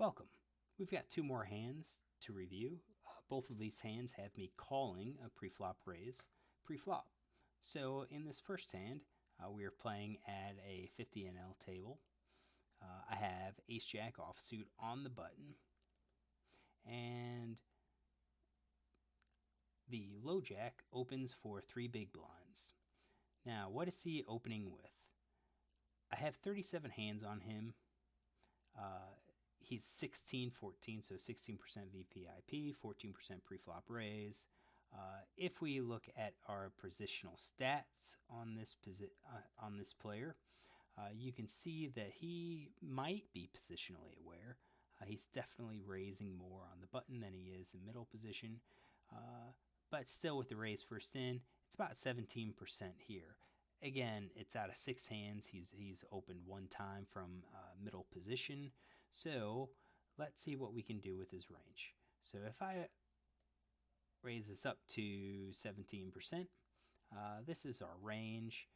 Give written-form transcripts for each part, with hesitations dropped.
Welcome. We've got two more hands to review. Both of these hands have me calling a pre-flop raise pre-flop. So in this first hand, we are playing at a 50 NL table. I have Ace Jack offsuit on the button, and the low jack opens for 3 big blinds. Now, what is he opening with? I have 37 hands on him. He's 16-14, so 16% VPIP, 14% pre-flop raise. If we look at our positional stats on this player, you can see that he might be positionally aware. He's definitely raising more on the button than he is in middle position, but still with the raise first in, it's about 17% here. Again, it's out of 6 hands. He's opened one time from middle position. So let's see what we can do with his range. So if I raise this up to 17%, this is our range.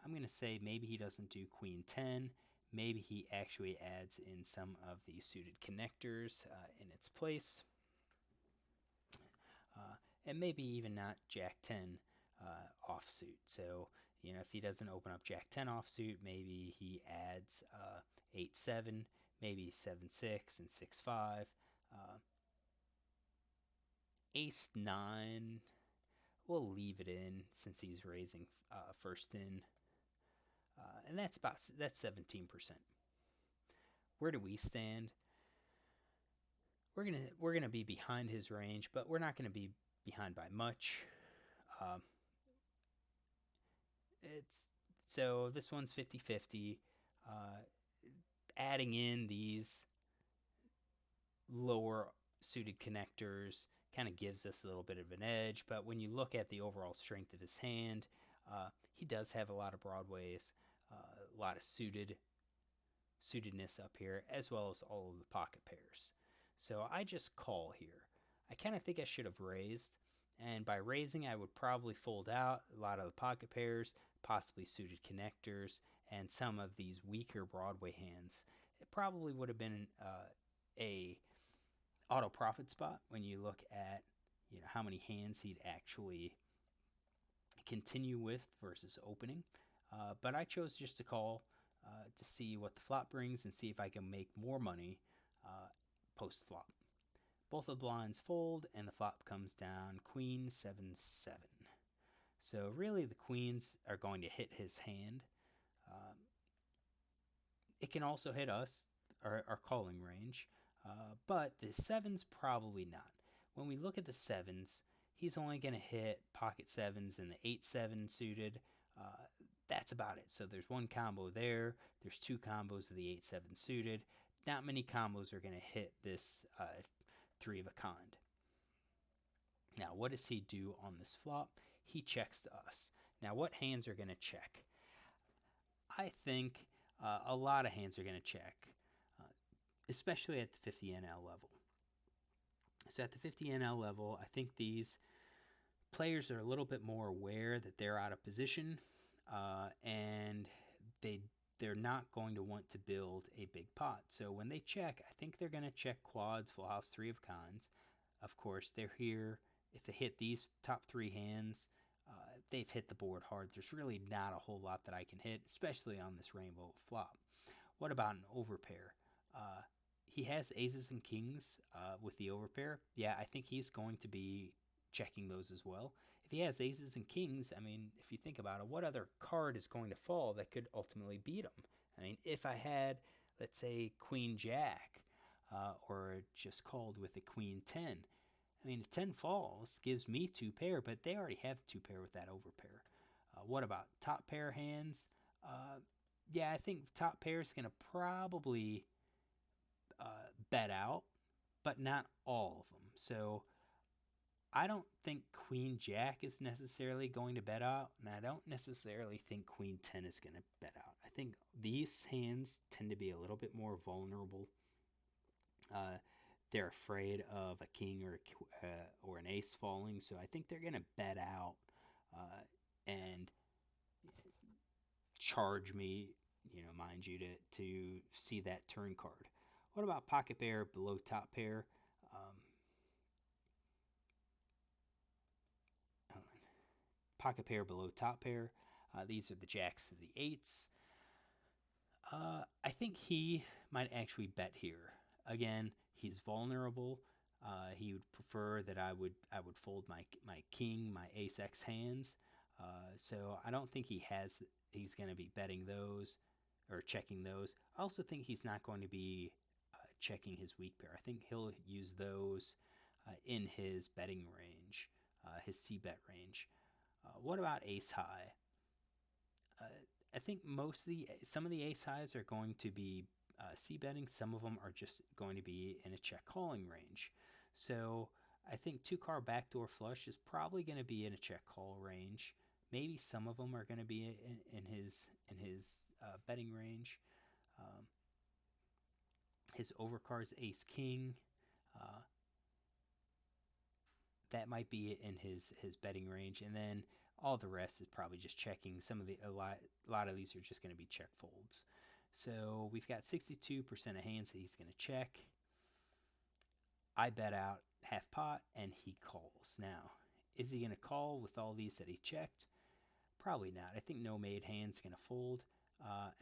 I'm going to say maybe he doesn't do queen 10. Maybe he actually adds in some of the suited connectors in its place. And maybe even not jack 10 offsuit. So, if he doesn't open up jack 10 offsuit, maybe he adds 8-7, maybe 7-6 and 6-5. Ace 9, we'll leave it in since he's raising first in. And that's 17%. Where do we stand? We're gonna be behind his range, but we're not gonna be behind by much. So this one's 50-50. Adding in these lower suited connectors kind of gives us a little bit of an edge, but when you look at the overall strength of his hand, he does have a lot of broadways, a lot of suitedness up here, as well as all of the pocket pairs. So I just call here. I kind of think I should have raised, and by raising I would probably fold out a lot of the pocket pairs, possibly suited connectors, and some of these weaker Broadway hands. It probably would have been a auto profit spot when you look at how many hands he'd actually continue with versus opening. But I chose just to call to see what the flop brings and see if I can make more money post flop. Both of the blinds fold and the flop comes down queen 7-7. So really the queens are going to hit his hand. It can also hit us, our calling range, but the sevens probably not. When we look at the sevens, he's only going to hit pocket sevens and the 8-7 suited. That's about it. So there's one combo there. There's 2 combos of the 8-7 suited. Not many combos are going to hit this 3 of a kind. Now, what does he do on this flop? He checks to us. Now, what hands are going to check? I think a lot of hands are going to check, especially at the 50 NL level. So at the 50 NL level, I think these players are a little bit more aware that they're out of position, and they're not going to want to build a big pot. So when they check, I think they're going to check quads, full house, 3 of kinds. Of course, they're here. If they hit these top 3 hands, they've hit the board hard. There's really not a whole lot that I can hit, especially on this rainbow flop. What about an overpair? He has aces and kings with the overpair. Yeah, I think he's going to be checking those as well. If he has aces and kings, I mean, if you think about it, what other card is going to fall that could ultimately beat him? I mean, if I had, let's say, queen jack, or just called with a queen 10, I mean, a 10 falls gives me 2 pair, but they already have 2 pair with that overpair. What about top pair hands? Yeah, I think top pair is going to probably bet out, but not all of them. So I don't think queen jack is necessarily going to bet out, and I don't necessarily think queen 10 is going to bet out. I think these hands tend to be a little bit more vulnerable. They're afraid of a king or an ace falling, so I think they're going to bet out and charge me, mind you, to see that turn card. What about pocket pair below top pair? Um, Pocket pair below top pair. These are the jacks to the eights. I think he might actually bet here. Again, he's vulnerable. He would prefer that I would fold my king, my ace x hands. So I don't think he's going to be betting those or checking those. I also think he's not going to be checking his weak pair. I think he'll use those in his betting range, his c bet range. What about ace high? Uh, I think some of the ace highs are going to be c betting. Some of them are just going to be in a check calling range. So I think two card backdoor flush is probably going to be in a check call range. Maybe some of them are going to be in his betting range. Um, his overcards ace king. Uh, that might be in his betting range, and then all the rest is probably just checking. A lot of these are just going to be check folds. So we've got 62% of hands that he's going to check. I bet out half pot, and he calls. Now, is he going to call with all these that he checked? Probably not. I think no made hands going to fold,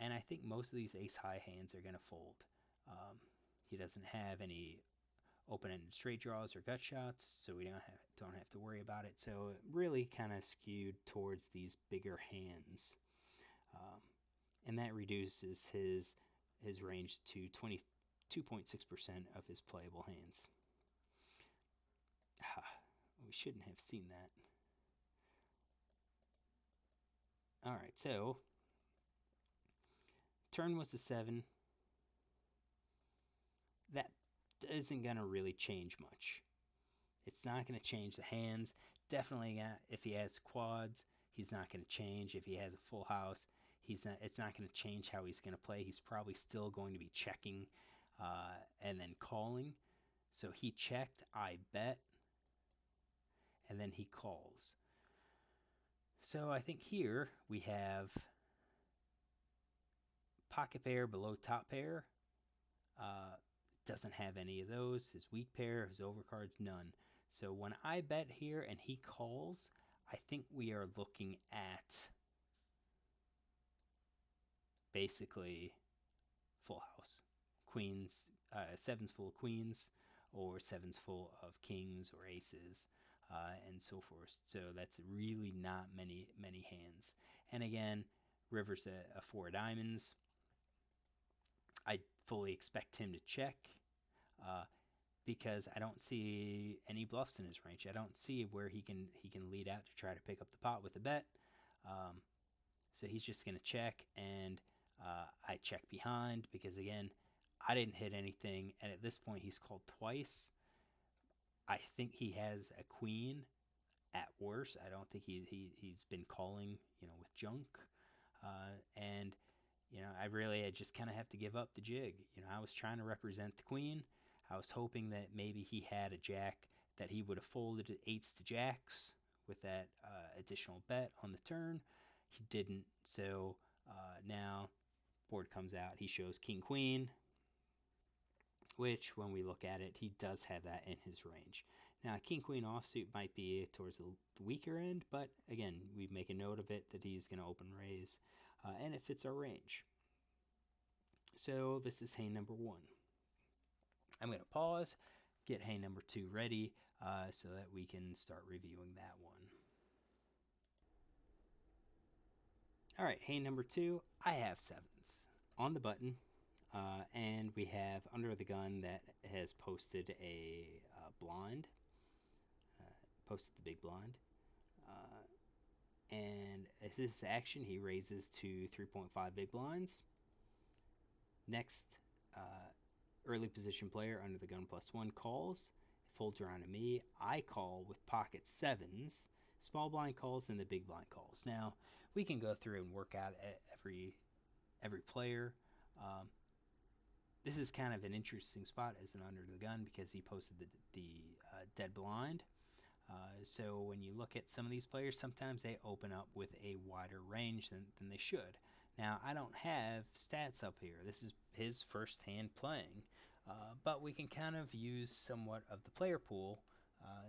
and I think most of these ace high hands are going to fold. Um, he doesn't have any open-ended straight draws or gut shots, so we don't have to worry about it. So it really kind of skewed towards these bigger hands, and that reduces his range to 22.6% of his playable hands. We shouldn't have seen that. All right, so turn was a 7. That isn't going to really change much. It's not going to change the hands. Definitely, if he has quads, he's not going to change. If he has a full house, he's not. It's not going to change how he's going to play. He's probably still going to be checking, and then calling. So he checked. I bet, and then he calls. So I think here we have pocket pair below top pair. Doesn't have any of those. His weak pair, his overcards, none. So when I bet here and he calls, I think we are looking at basically full house. Queens, sevens full of queens, or sevens full of kings or aces, and so forth. So that's really not many hands. And again, river's a 4 diamonds. I fully expect him to check, because I don't see any bluffs in his range. I don't see where he can lead out to try to pick up the pot with a bet. So he's just going to check, and I check behind because, again, I didn't hit anything, and at this point he's called twice. I think he has a queen at worst. I don't think he's been calling, with junk, and I just kind of have to give up the jig. I was trying to represent the queen. I was hoping that maybe he had a jack that he would have folded eights to jacks with that additional bet on the turn. He didn't. So now board comes out. He shows king queen, which when we look at it, he does have that in his range. Now, king queen offsuit might be towards the weaker end, but again, we make a note of it that he's going to open raise, and it fits our range. So this is hand number 1. I'm going to pause, get hand number 2 ready, so that we can start reviewing that one. All right, hand number 2, I have sevens on the button, and we have under the gun that has posted a blind, posted the big blind, and as his action, he raises to 3.5 big blinds. Next, early position player under the gun +1 calls, folds around to me. I call with pocket sevens, small blind calls, and the big blind calls. Now, we can go through and work out every player. This is kind of an interesting spot as an under the gun because he posted the dead blind. So when you look at some of these players, sometimes they open up with a wider range than they should. Now, I don't have stats up here. This is his first hand playing. But we can kind of use somewhat of the player pool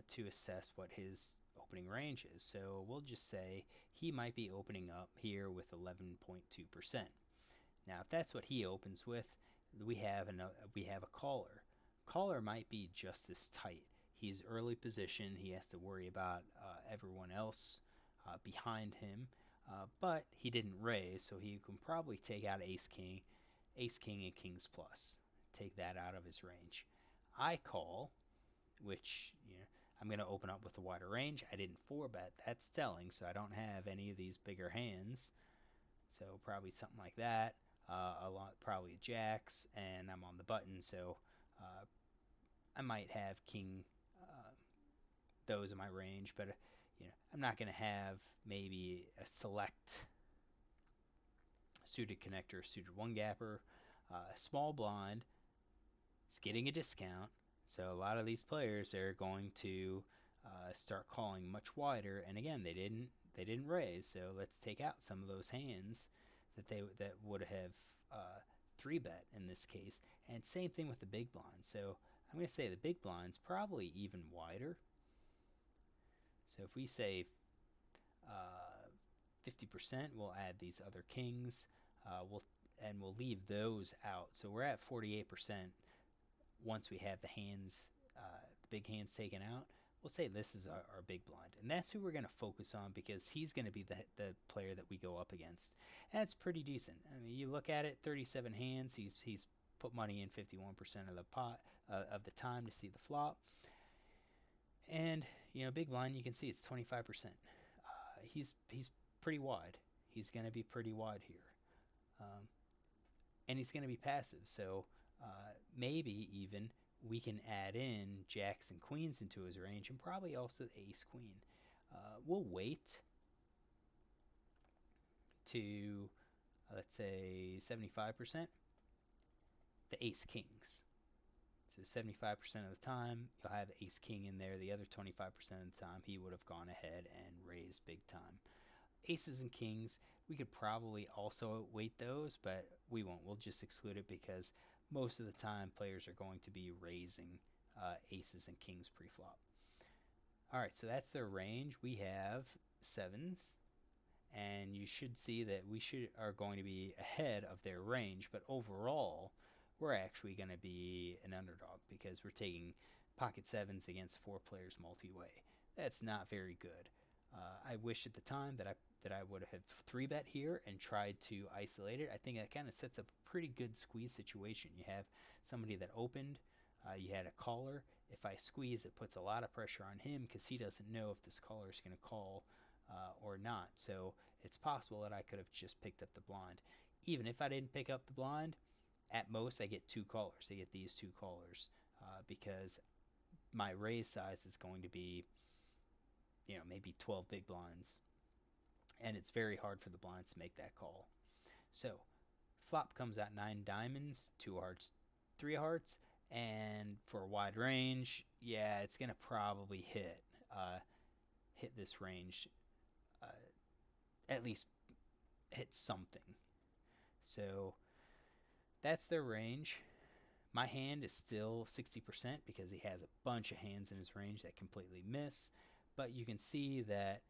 to assess what his opening range is. So we'll just say he might be opening up here with 11.2%. Now, if that's what he opens with, we have a caller. Caller might be just as tight. He's early position. He has to worry about everyone else behind him, but he didn't raise, so he can probably take out Ace King, and Kings plus. Take that out of his range. I call, which I'm going to open up with a wider range. I didn't 4-bet. That's telling, so I don't have any of these bigger hands. So probably something like that. A lot, probably jacks, and I'm on the button, so I might have king those in my range, but I'm not going to have maybe a select suited connector, suited one gapper, small blind. Is getting a discount, so a lot of these players they're going to start calling much wider. And again, they didn't raise, so let's take out some of those hands that would have 3-bet in this case. And same thing with the big blind. So I'm going to say the big blind's probably even wider. So if we say 50%, we'll add these other kings. We'll leave those out. So we're at 48% once we have the hands, the big hands taken out. We'll say this is our big blind, and that's who we're going to focus on because he's going to be the player that we go up against. And that's pretty decent. I mean, you look at it, 37 hands. He's put money in 51% of the pot of the time to see the flop. And big blind, you can see it's 25%. He's pretty wide. He's going to be pretty wide here, and he's going to be passive. So maybe even we can add in jacks and queens into his range, and probably also the ace queen. We'll wait to let's say 75%. The ace kings. So 75% of the time, you'll have ace king in there. The other 25% of the time, he would have gone ahead and raised big time. Aces and kings, we could probably also weight those, but we won't. We'll just exclude it because most of the time, players are going to be raising aces and kings pre-flop. All right, so that's their range. We have sevens, and you should see that we are going to be ahead of their range, but overall, we're actually going to be an underdog because we're taking pocket sevens against 4 players multi-way. That's not very good. I wish at the time that I would have 3-bet here and tried to isolate it. I think that kind of sets up a pretty good squeeze situation. You have somebody that opened, you had a caller. If I squeeze, it puts a lot of pressure on him because he doesn't know if this caller is going to call or not. So it's possible that I could have just picked up the blind. Even if I didn't pick up the blind, at most I get 2 callers. I get these 2 callers because my raise size is going to be maybe 12 big blinds, and it's very hard for the blinds to make that call. So flop comes out 9 diamonds, 2 hearts, 3 hearts, and for a wide range, yeah, it's gonna probably hit this range, at least hit something. So that's their range. My hand is still 60% because he has a bunch of hands in his range that completely miss. But you can see that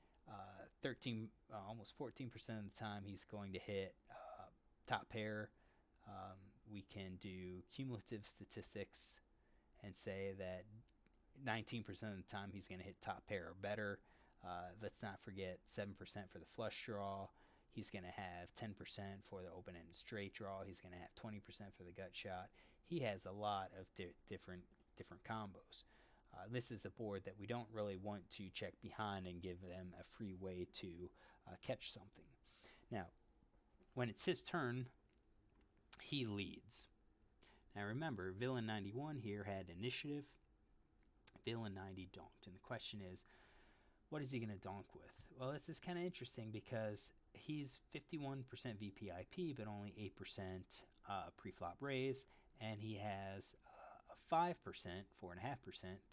13, almost 14% of the time he's going to hit top pair. We can do cumulative statistics and say that 19% of the time he's going to hit top pair or better. Let's not forget 7% for the flush draw. He's going to have 10% for the open-ended straight draw. He's going to have 20% for the gut shot. He has a lot of different combos. This is a board that we don't really want to check behind and give them a free way to catch something. Now, when it's his turn, he leads. Now remember, Villain 91 here had initiative. Villain 90 donked. And the question is, what is he going to donk with? Well, this is kind of interesting because he's 51% VPIP, but only 8% pre-flop raise, and he has a 5%, 4.5%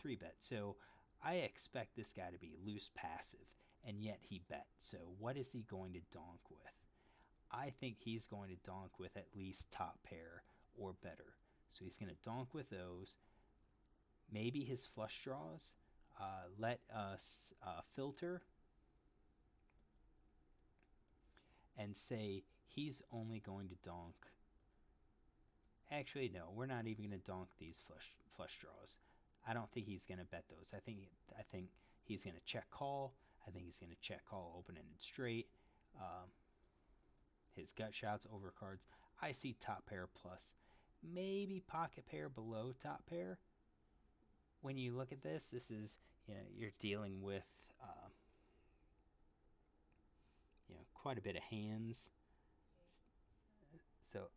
3-bet. So I expect this guy to be loose passive, and yet he bet. So what is he going to donk with? I think he's going to donk with at least top pair or better. So he's going to donk with those. Maybe his flush draws. Let us filter and say he's only going to donk. Actually, no, we're not even going to donk these flush draws. I don't think he's going to bet those. I think he's going to check call. I think he's going to check call open-ended straight. His gut shots, overcards. I see top pair plus. Maybe pocket pair below top pair. When you look at this is, you're dealing with quite a bit of hands. So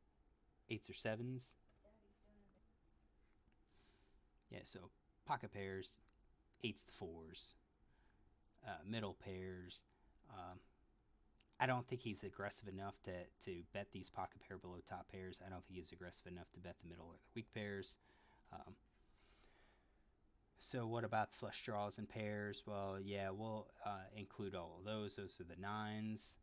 8s or 7s. Yeah, so pocket pairs, 8s to 4s, middle pairs. I don't think he's aggressive enough to bet these pocket pair below top pairs. I don't think he's aggressive enough to bet the middle or the weak pairs. So what about flush draws and pairs? Well, yeah, we'll include all of those. Those are the 9s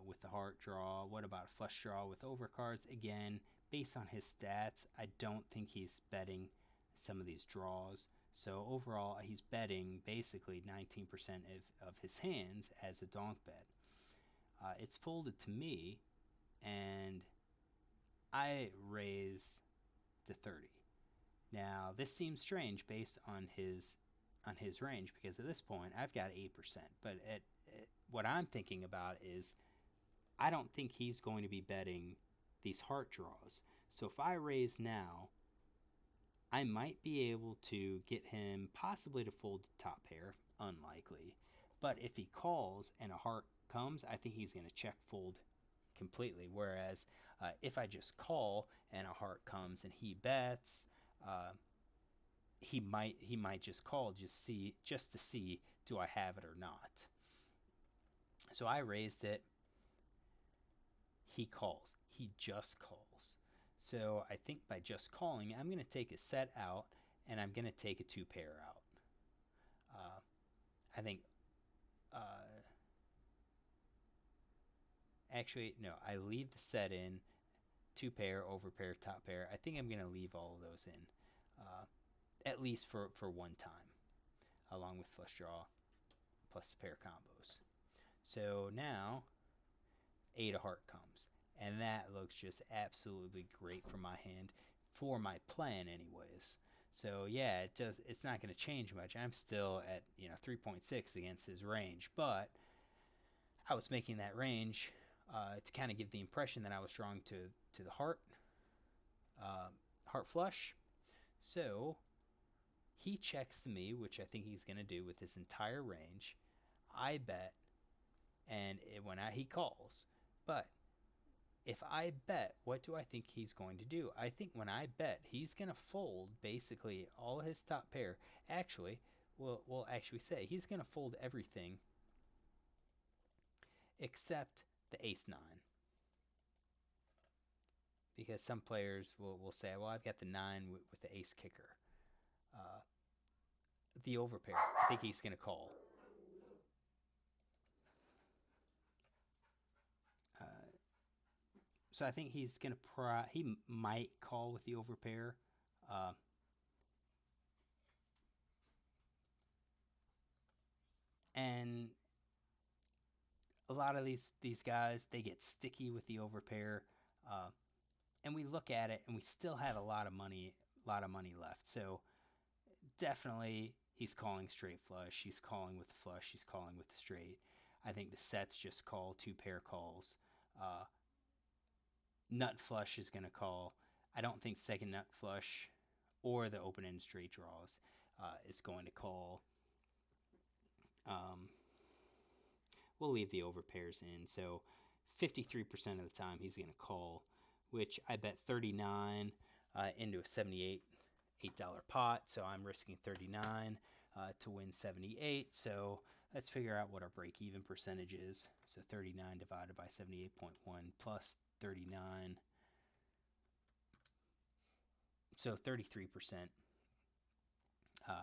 with the heart draw. What about flush draw with overcards? Again, based on his stats, I don't think he's betting some of these draws. So overall, he's betting basically 19% of his hands as a donk bet. It's folded to me, and I raise to 30. Now, this seems strange based on his range, because at this point I've got 8%. But what I'm thinking about is I don't think he's going to be betting these heart draws. So if I raise now, I might be able to get him possibly to fold top pair, unlikely. But if he calls and a heart comes, I think he's going to check fold completely. Whereas if I just call and a heart comes and he bets, he might just call just to see do I have it or not. So I raised it. He calls. He just calls. So I think by just calling, I'm going to take a set out and I'm going to take a 2 pair out. I think. Actually, no. I leave the set in. 2 pair, over pair, top pair. I think I'm going to leave all of those in. At least for one time, along with flush draw plus the pair combos. So now 8 of heart comes, and that looks just absolutely great for my hand, for my plan anyways. So yeah, it's not going to change much. I'm still at 3.6 against his range, but I was making that range to kind of give the impression that I was drawing to the heart flush. So he checks to me, which I think he's going to do with this entire range. I bet, and he calls. But if I bet, what do I think he's going to do? I think when I bet, he's going to fold basically all his top pair. Actually, we'll actually say he's going to fold everything except the ace-9. Because some players will say, well, I've got the 9 with the ace kicker. The overpair, I think he's going to call. So I think he's going to he might call with the overpair. And a lot of these guys, they get sticky with the overpair. And we look at it and we still have a lot of money left. So definitely he's calling straight flush. He's calling with the flush. He's calling with the straight. I think the sets just call 2 pair calls. Nut flush is going to call. I don't think second nut flush or the open-end straight draws is going to call. We'll leave the overpairs in. So 53% of the time he's going to call, which I bet 39 into a $78 pot. So I'm risking 39 to win 78. So let's figure out what our break-even percentage is. So 39 divided by 78.1 plus 39. So 33%.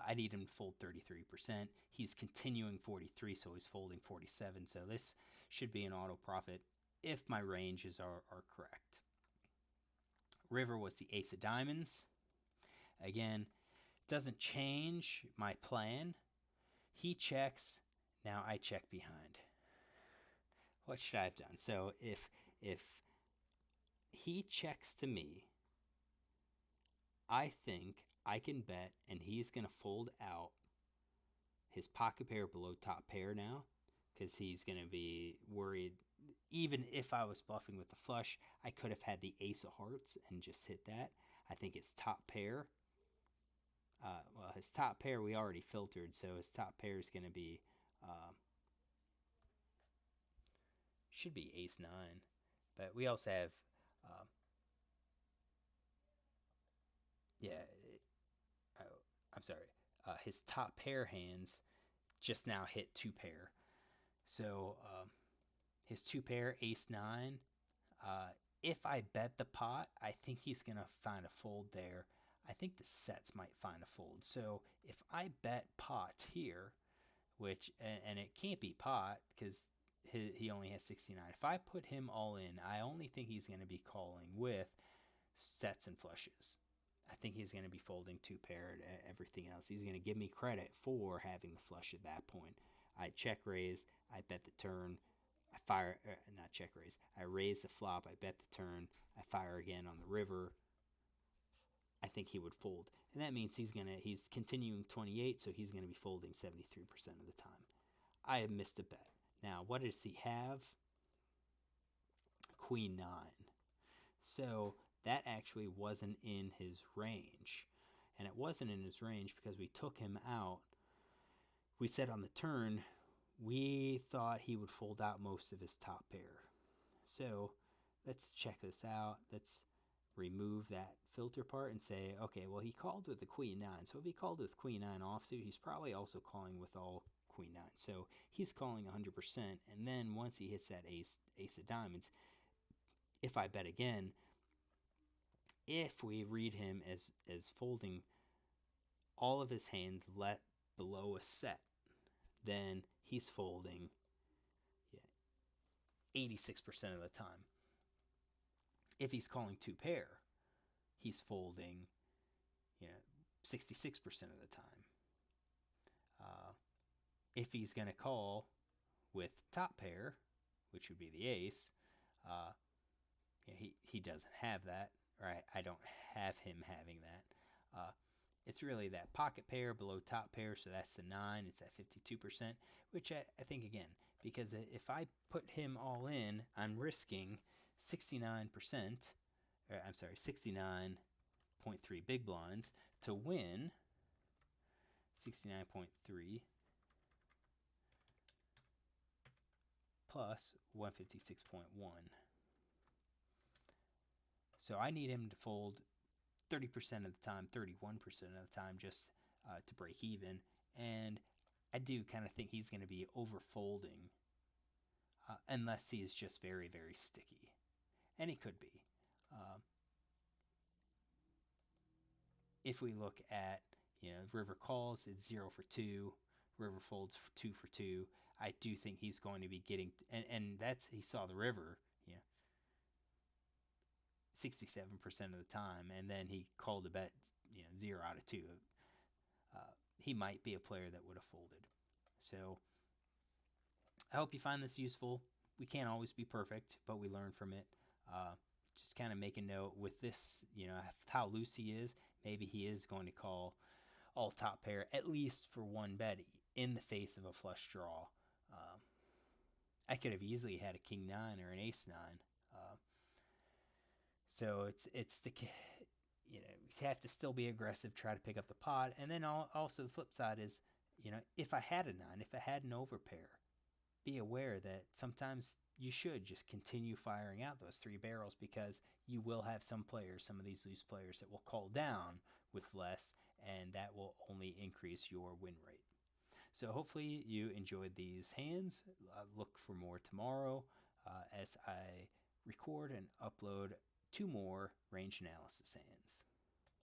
I need him to fold 33%. He's continuing 43, so he's folding 47. So this should be an auto profit if my ranges are correct. River was the ace of diamonds. Again, doesn't change my plan. He checks, now I check behind. What should I have done? So if he checks to me, I think I can bet, and he's going to fold out his pocket pair below top pair now, because he's going to be worried. Even if I was bluffing with the flush, I could have had the ace of hearts and just hit that. I think his top pair, well, his top pair we already filtered, so his top pair is going to be, should be ace 9. But we also have, yeah, I'm sorry, his top pair hands just now hit 2 pair. So his 2 pair, ace 9. If I bet the pot, I think he's going to find a fold there. I think the sets might find a fold. So if I bet pot here, which, and it can't be pot because he only has 69. If I put him all in, I only think he's going to be calling with sets and flushes. I think he's going to be folding 2 paired everything else. He's going to give me credit for having the flush at that point. I check raise, I bet the turn, I fire, not check raise, I raise the flop, I bet the turn, I fire again on the river. I think he would fold. And that means he's continuing 28, so he's going to be folding 73% of the time. I have missed a bet. Now, what does he have? Queen 9. So that actually wasn't in his range. And it wasn't in his range because we took him out. We said on the turn, we thought he would fold out most of his top pair. So let's check this out. Let's remove that filter part and say, okay, well, he called with the queen 9. So if he called with queen 9 offsuit, he's probably also calling with all queen 9. So he's calling 100%. And then once he hits that ace of diamonds, if I bet again, if we read him as folding all of his hands let below a set, then he's folding 86% of the time. If he's calling 2 pair, he's folding 66% of the time. If he's going to call with top pair, which would be the ace, he doesn't have that, or I don't have him having that. It's really that pocket pair below top pair, so that's the 9. It's at 52%, which I think, again, because if I put him all in, I'm risking 69%, or I'm sorry, 69.3 big blinds to win 69.3 plus 156.1. So I need him to fold 30% of the time, 31% of the time, just to break even. And I do kind of think he's going to be over folding unless he is just very, very sticky. And he could be. If we look at, river calls, it's 0 for 2. River folds 2 for 2. I do think he's going to be getting, and that's, he saw the river, 67% of the time, and then he called a bet, 0 out of 2. He might be a player that would have folded. So I hope you find this useful. We can't always be perfect, but we learn from it. Just kind of make a note with this, how loose he is. Maybe he is going to call all top pair, at least for one bet, in the face of a flush draw. I could have easily had a king 9 or an ace 9. So it's the, you have to still be aggressive, try to pick up the pot. And then also the flip side is, if I had a 9, if I had an overpair, be aware that sometimes you should just continue firing out those 3 barrels, because you will have some players, some of these loose players, that will call down with less, and that will only increase your win rate. So hopefully you enjoyed these hands. Look for more tomorrow as I record and upload 2 more range analysis hands.